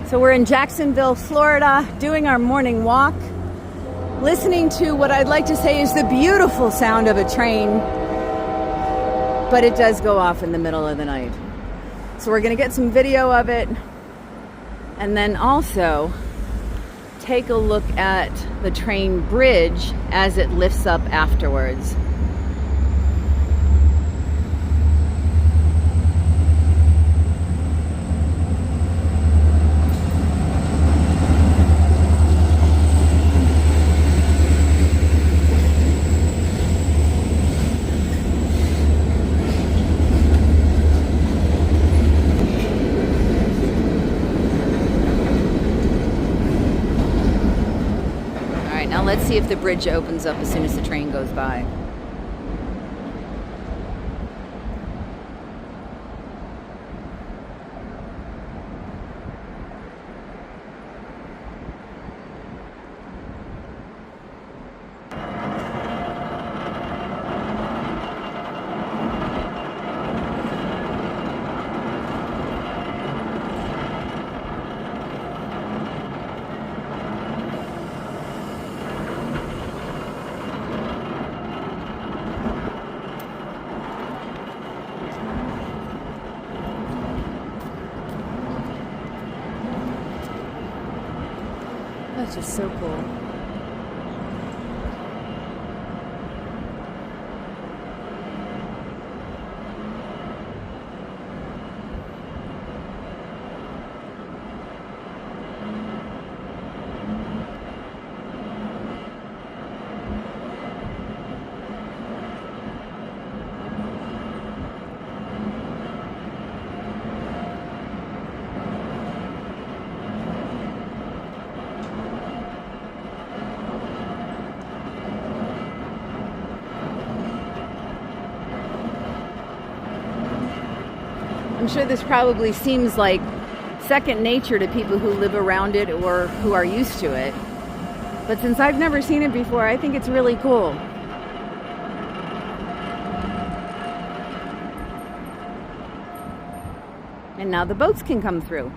So we're in Jacksonville, Florida, doing our morning walk, listening to what I'd like to say is the beautiful sound of a train, but it does go off in the middle of the night. So we're gonna get some video of it and then also take a look at the train bridge as it lifts up afterwards. Now let's see if the bridge opens up as soon as the train goes by. That's just so cool. I'm sure this probably seems like second nature to people who live around it or who are used to it. But since I've never seen it before, I think it's really cool. And now the boats can come through.